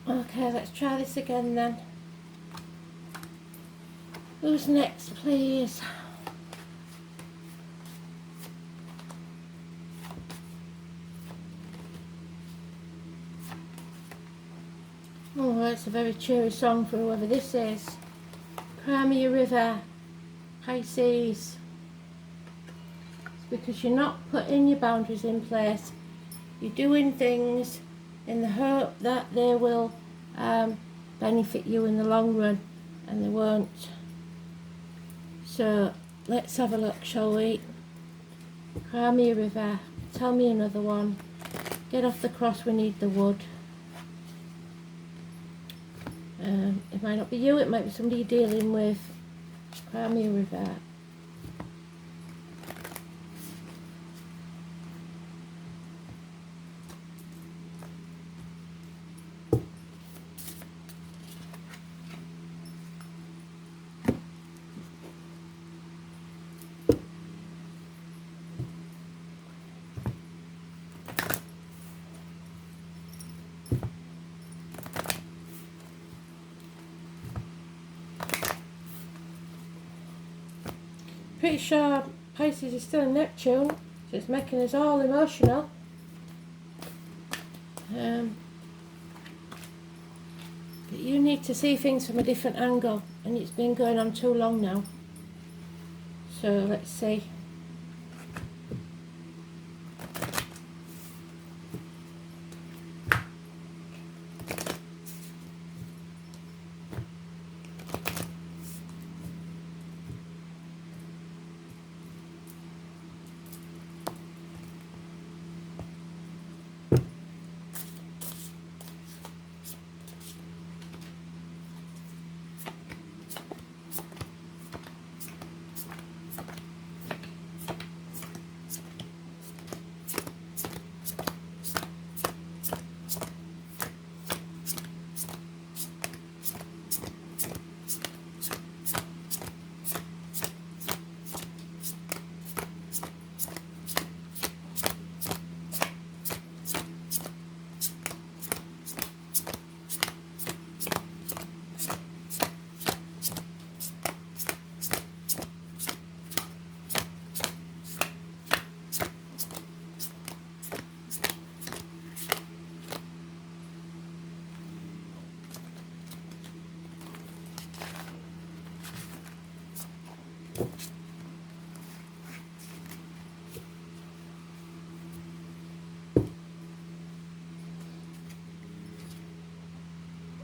Okay, let's try this again then. Who's next, please? Oh, that's a very cheery song for whoever this is. Cry me a river, Pisces. It's because you're not putting your boundaries in place. You're doing things in the hope that they will benefit you in the long run, and they won't. So let's have a look, shall we? Cry me a river, tell me another one. Get off the cross, we need the wood. It might not be you, it might be somebody you're dealing with. Cry me a river. Pretty sure Pisces is still in Neptune, so it's making us all emotional. But you need to see things from a different angle, and it's been going on too long now. So let's see.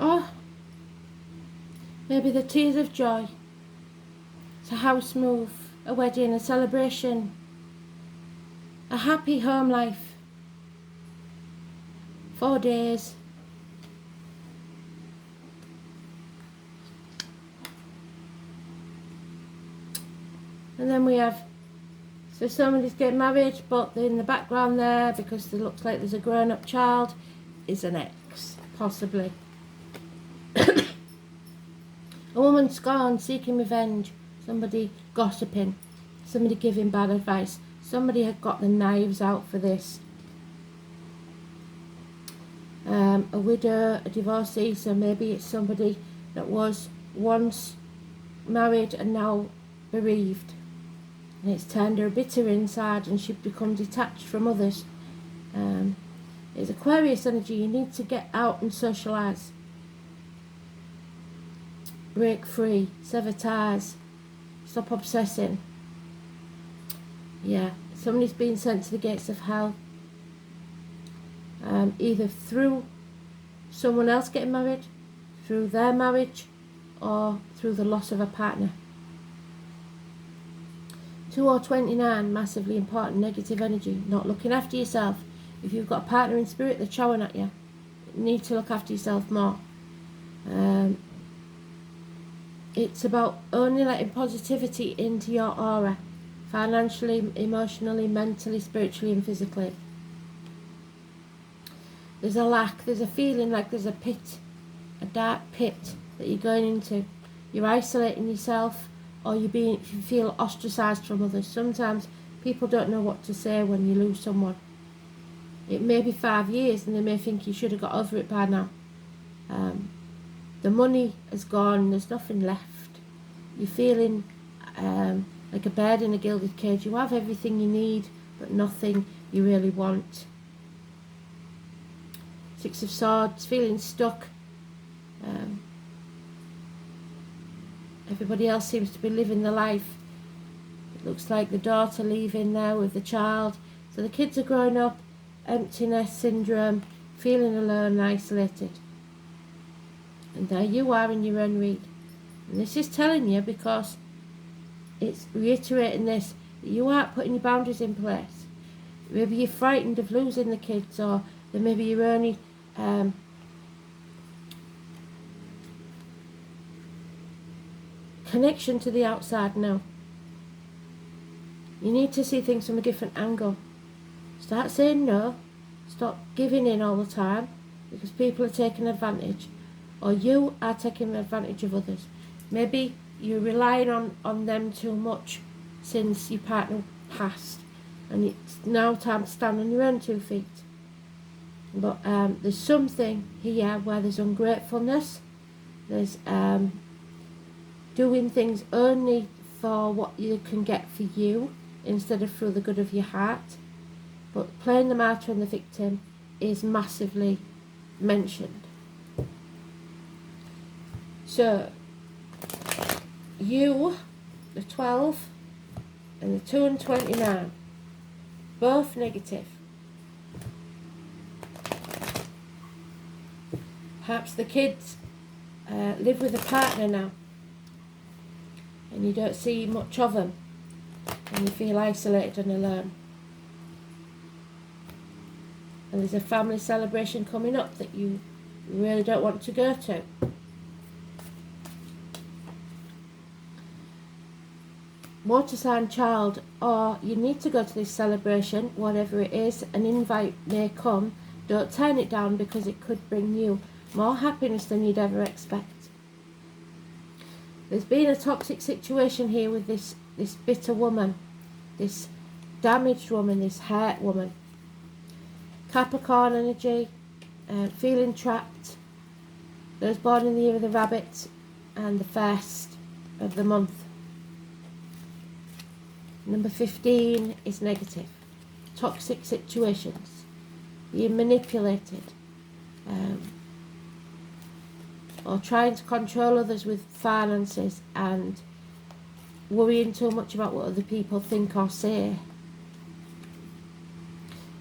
Oh, maybe the tears of joy. It's a house move, a wedding, a celebration, a happy home life. 4 days. And then we have, so somebody's getting married, but in the background there, because it looks like there's a grown-up child, is an ex, possibly. A woman scorned, seeking revenge, somebody gossiping, somebody giving bad advice, somebody had got the knives out for this. A widow, a divorcee, so maybe it's somebody that was once married and now bereaved. And it's turned her bitter inside and she's become detached from others. It's Aquarius energy, you need to get out and socialise. Break free, sever ties, stop obsessing. Yeah, somebody's been sent to the gates of hell. Either through someone else getting married, through their marriage, or through the loss of a partner. 2 or 29, massively important, negative energy, not looking after yourself. If you've got a partner in spirit that's showing at you, you need to look after yourself more. It's about only letting positivity into your aura, financially, emotionally, mentally, spiritually and physically. There's a lack, there's a feeling like there's a pit, a dark pit that you're going into. You're isolating yourself, or you feel ostracised from others. Sometimes people don't know what to say when you lose someone. It may be 5 years and they may think you should have got over it by now. The money has gone, there's nothing left. You're feeling like a bird in a gilded cage. You have everything you need, but nothing you really want. Six of Swords, feeling stuck. Everybody else seems to be living the life. It looks like the daughter leaving now with the child. So the kids are growing up, emptiness syndrome, feeling alone and isolated. And there you are in your own read. And this is telling you, because it's reiterating this, that you aren't putting your boundaries in place. Maybe you're frightened of losing the kids, or that maybe you're only connection to the outside now. You need to see things from a different angle. Start saying no. Stop giving in all the time, because people are taking advantage, or you are taking advantage of others. Maybe you're relying on them too much since your partner passed, and it's now time to stand on your own 2 feet. But there's something here where there's ungratefulness. There's doing things only for what you can get for you, instead of through the good of your heart. But playing the martyr and the victim is massively mentioned. So you, the 12 and the 2 and 29, both negative. Perhaps the kids live with a partner now, and you don't see much of them, and you feel isolated and alone. And there's a family celebration coming up that you really don't want to go to. Water sign child, or you need to go to this celebration, whatever it is. An invite may come. Don't turn it down, because it could bring you more happiness than you'd ever expect. There's been a toxic situation here with this bitter woman, this damaged woman, this hurt woman. Capricorn energy, feeling trapped. Those born in the year of the rabbit and the 1st of the month. Number 15 is negative. Toxic situations. Being manipulated. Or trying to control others with finances and worrying too much about what other people think or say.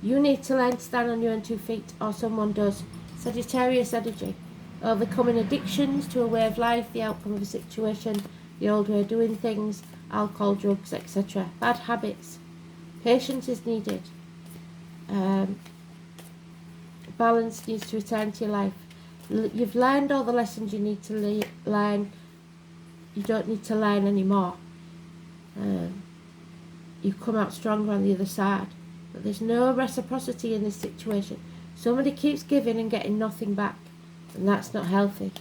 You need to learn to stand on your own 2 feet, or someone does. Sagittarius energy. Overcoming addictions to a way of life, the outcome of a situation, the old way of doing things, alcohol, drugs, etc. Bad habits. Patience is needed. Balance needs to return to your life. You've learned all the lessons you need to learn. You don't need to learn anymore. You've come out stronger on the other side. But there's no reciprocity in this situation. Somebody keeps giving and getting nothing back, and that's not healthy.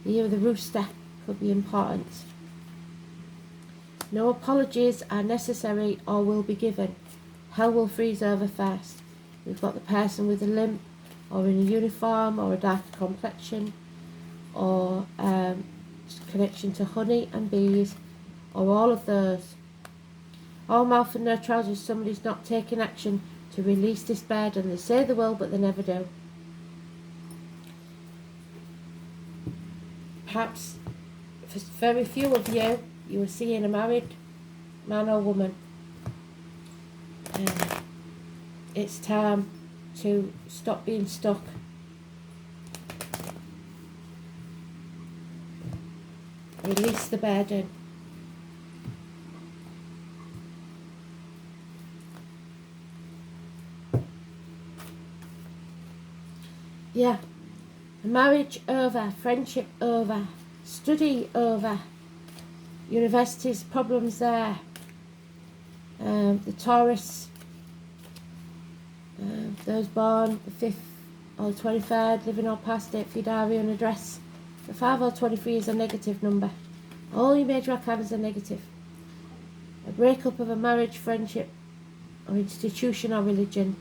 The year of the rooster could be important. No apologies are necessary or will be given. Hell will freeze over first. We've got the person with a limp, or in a uniform, or a dark complexion, or connection to honey and bees, or all of those. All mouth and no trousers. Somebody's not taking action to release this burden. They say they will, but they never do. Perhaps for very few of you, you are seeing a married man or woman. It's time to stop being stuck. Release the burden. Yeah, marriage over, friendship over, study over, universities problems there. The Taurus, those born the 5th or 23rd, living or past it, for your diary and address. The 5 or 23 is a negative number. All your major arcanas are negative. A breakup of a marriage, friendship, or institution or religion.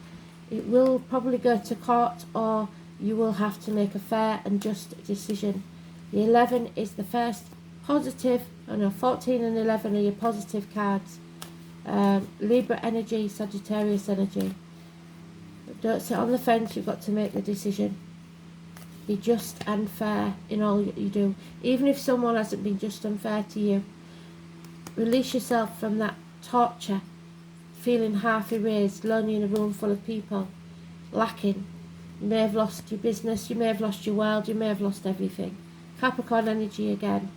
It will probably go to court, or you will have to make a fair and just decision. The 11 is the first positive, 14 and 11 are your positive cards. Libra energy, Sagittarius energy. But don't sit on the fence, you've got to make the decision. Be just and fair in all that you do. Even if someone hasn't been just and fair to you, release yourself from that torture, feeling half erased, lonely in a room full of people, lacking. You may have lost your business, you may have lost your world, you may have lost everything. Capricorn energy again.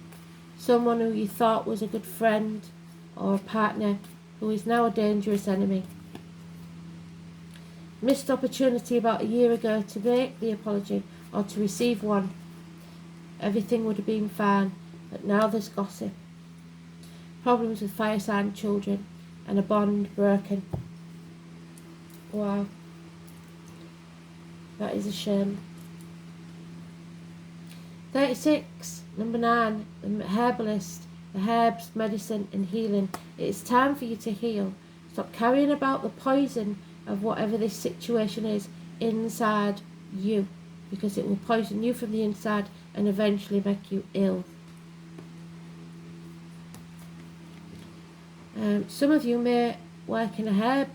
Someone who you thought was a good friend or a partner who is now a dangerous enemy. Missed opportunity about a year ago to make the apology or to receive one. Everything would have been fine, but now there's gossip. Problems with fire sign children and a bond broken. Wow. That is a shame. 36, number 9, the herbalist, the herbs, medicine and healing. It is time for you to heal. Stop carrying about the poison of whatever this situation is inside you, because it will poison you from the inside and eventually make you ill. Some of you may work in a herb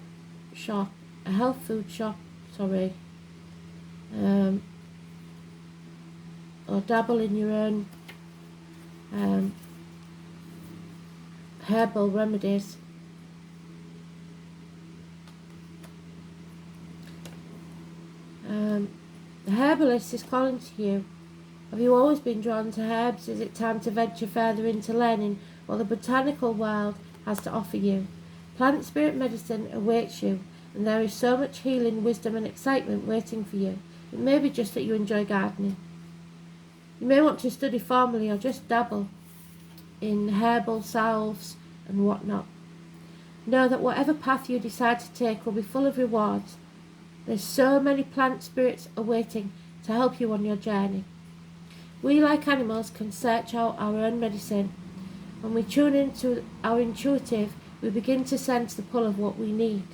shop, a health food shop, or dabble in your own herbal remedies. The herbalist is calling to you. Have you always been drawn to herbs? Is it time to venture further into learning what the botanical world has to offer you? Plant spirit medicine awaits you, and there is so much healing, wisdom and excitement waiting for you. It may be just that you enjoy gardening. You may want to study formally or just dabble in herbal salves and whatnot. Know that whatever path you decide to take will be full of rewards. There's so many plant spirits awaiting to help you on your journey. We, like animals, can search out our own medicine. When we tune into our intuitive, we begin to sense the pull of what we need.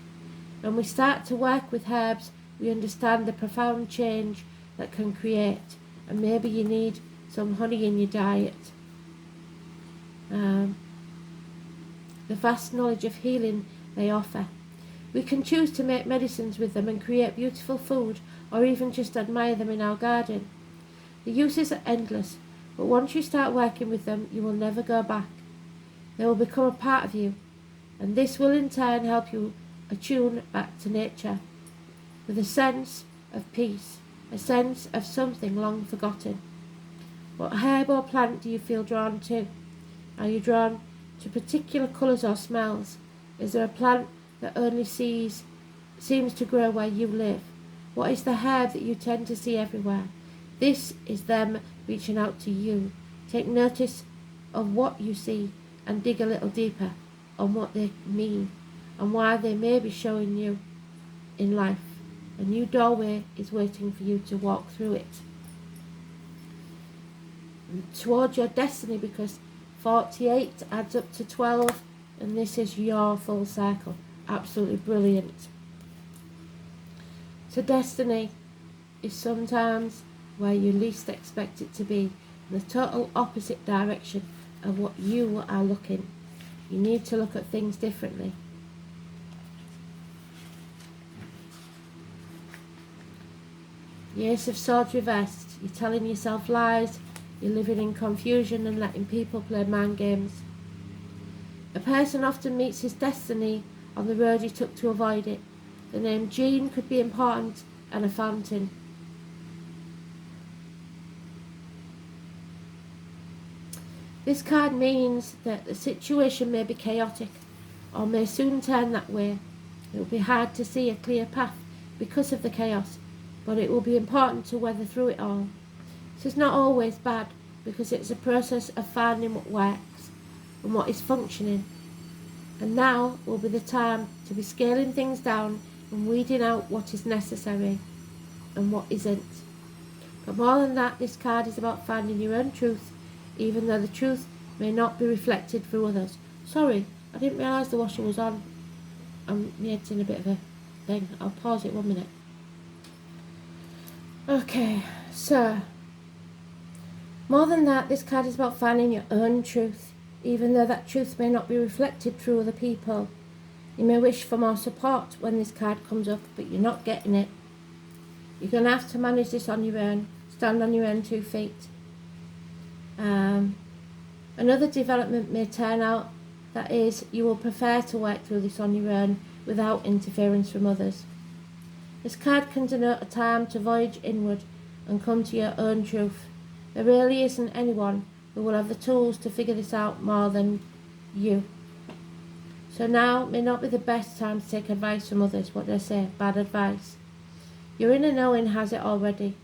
When we start to work with herbs, we understand the profound change that can create. And maybe you need some honey in your diet. The vast knowledge of healing they offer. We can choose to make medicines with them and create beautiful food, or even just admire them in our garden. The uses are endless, but once you start working with them, you will never go back. They will become a part of you, and this will in turn help you attune back to nature, with a sense of peace, a sense of something long forgotten. What herb or plant do you feel drawn to? Are you drawn to particular colours or smells? Is there a plant that only seems to grow where you live? What is the herb that you tend to see everywhere? This is them reaching out to you. Take notice of what you see and dig a little deeper on what they mean and why they may be showing you in life. A new doorway is waiting for you to walk through it towards your destiny, because 48 adds up to 12 and this is your full circle. Absolutely brilliant. So destiny is sometimes where you least expect it to be, the total opposite direction of what you are looking. You need to look at things differently. The Ace of Swords reversed. You're telling yourself lies, you're living in confusion and letting people play mind games. A person often meets his destiny on the road he took to avoid it. The name Jean could be important, and a fountain. This card means that the situation may be chaotic or may soon turn that way. It will be hard to see a clear path because of the chaos, but it will be important to weather through it all. This is not always bad, because it's a process of finding what works and what is functioning. And now will be the time to be scaling things down and weeding out what is necessary and what isn't. But more than that, this card is about finding your own truth, even though the truth may not be reflected through others. Sorry, I didn't realise the washer was on. My head's in a bit of a thing. I'll pause it 1 minute. Okay, so more than that, this card is about finding your own truth, even though that truth may not be reflected through other people. You may wish for more support when this card comes up, but you're not getting it. You're going to have to manage this on your own, stand on your own 2 feet. Another development may turn out that is, you will prefer to work through this on your own without interference from others. This card can denote a time to voyage inward and come to your own truth. There really isn't anyone who will have the tools to figure this out more than you. So now may not be the best time to take advice from others. What do I say? Bad advice. Your inner knowing has it already.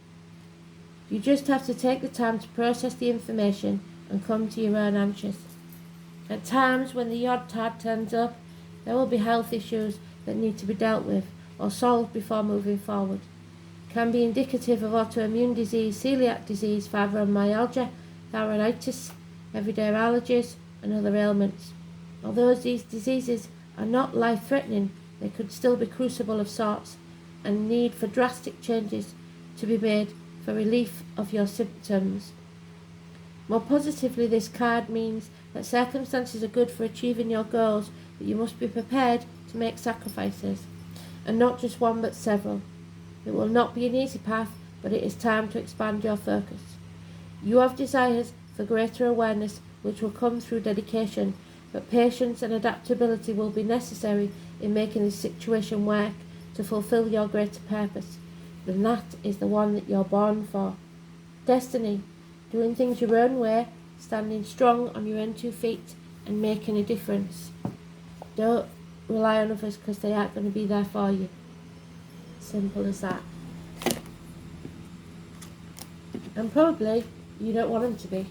You just have to take the time to process the information and come to your own answers. At times when the odd card turns up, there will be health issues that need to be dealt with or solved before moving forward. It can be indicative of autoimmune disease, celiac disease, fibromyalgia, thyroiditis, everyday allergies and other ailments. Although these diseases are not life-threatening, they could still be crucible of sorts and need for drastic changes to be made for relief of your symptoms. More positively, this card means that circumstances are good for achieving your goals, but you must be prepared to make sacrifices, and not just one but several. It will not be an easy path, but it is time to expand your focus. You have desires for greater awareness, which will come through dedication, but patience and adaptability will be necessary in making this situation work to fulfill your greater purpose. And that is the one that you're born for. Destiny, doing things your own way, standing strong on your own 2 feet and making a difference. Don't rely on others because they aren't going to be there for you. Simple as that. And probably you don't want them to be.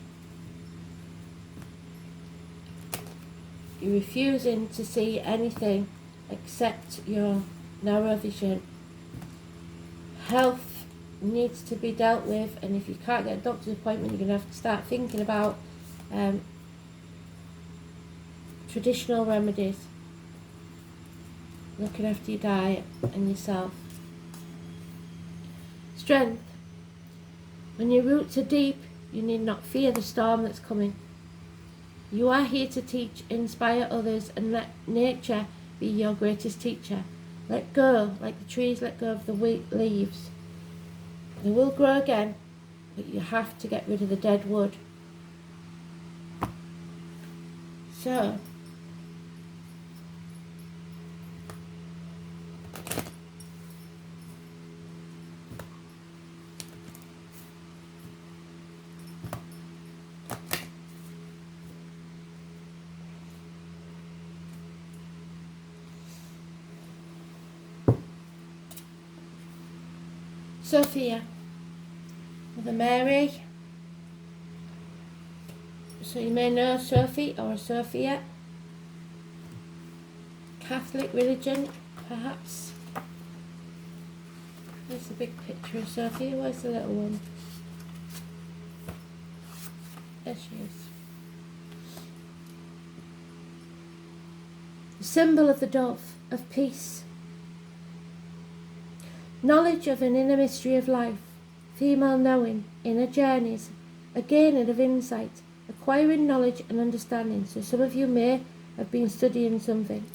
You're refusing to see anything except your narrow vision. Health needs to be dealt with, and if you can't get a doctor's appointment, you're going to have to start thinking about traditional remedies, looking after your diet and yourself. Strength. When your roots are deep, you need not fear the storm that's coming. You are here to teach, inspire others, and let nature be your greatest teacher. Let go, like the trees let go of the leaves. They will grow again, but you have to get rid of the dead wood. So, Sophia, Mother Mary. So you may know Sophie or Sophia. Catholic religion, perhaps. There's a big picture of Sophia. Where's the little one? There she is. The symbol of the dove, of peace. Knowledge of an inner mystery of life, female knowing, inner journeys, a gaining of insight, acquiring knowledge and understanding. So some of you may have been studying something.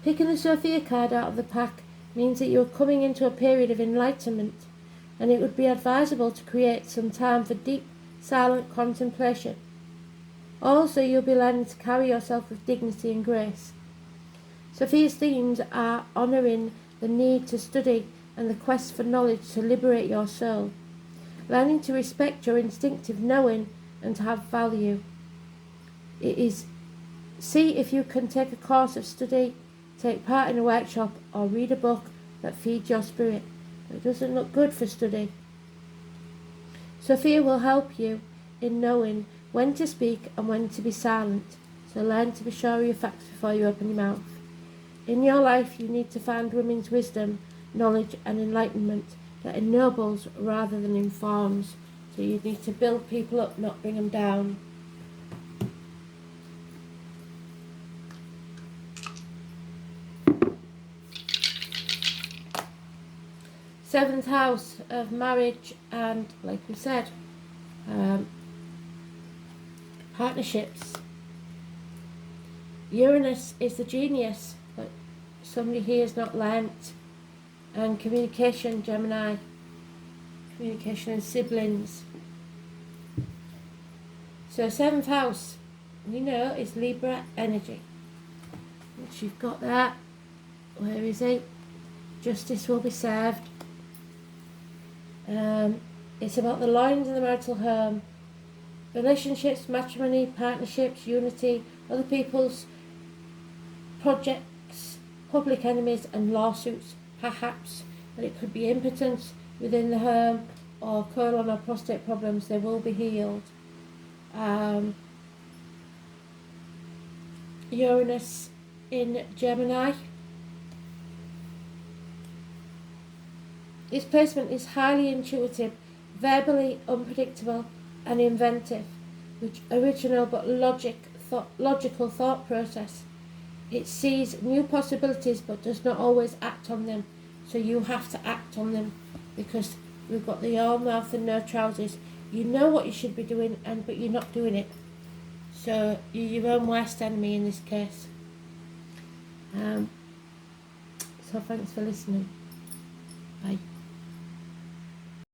Picking the Sophia card out of the pack means that you are coming into a period of enlightenment, and it would be advisable to create some time for deep, silent contemplation. Also, you'll be learning to carry yourself with dignity and grace. Sophia's themes are honouring the need to study and the quest for knowledge to liberate your soul, learning to respect your instinctive knowing and to have value. It is see if you can take a course of study, take part in a workshop, or read a book that feeds your spirit. It doesn't look good for study. Sophia will help you in knowing when to speak and when to be silent, so learn to be sure of your facts before you open your mouth. In your life, you need to find women's wisdom, knowledge and enlightenment that ennobles rather than informs. So you need to build people up, not bring them down. 7th house of marriage and, like we said, partnerships. Uranus is the genius, but somebody here is not learnt. And communication, Gemini. Communication and siblings. So 7th house, you know, is Libra energy. Once you've got that, where is it? Justice will be served. It's about the lines in the marital home. Relationships, matrimony, partnerships, unity, other people's projects, public enemies and lawsuits, perhaps. But it could be impotence within the home or colon or prostate problems. They will be healed. Uranus in Gemini. This placement is highly intuitive, verbally unpredictable and inventive, with original but logical thought process. It sees new possibilities but does not always act on them. So you have to act on them, because we've got the all mouth and no trousers. You know what you should be doing, but you're not doing it. So you're your own worst enemy in this case. So thanks for listening. Bye.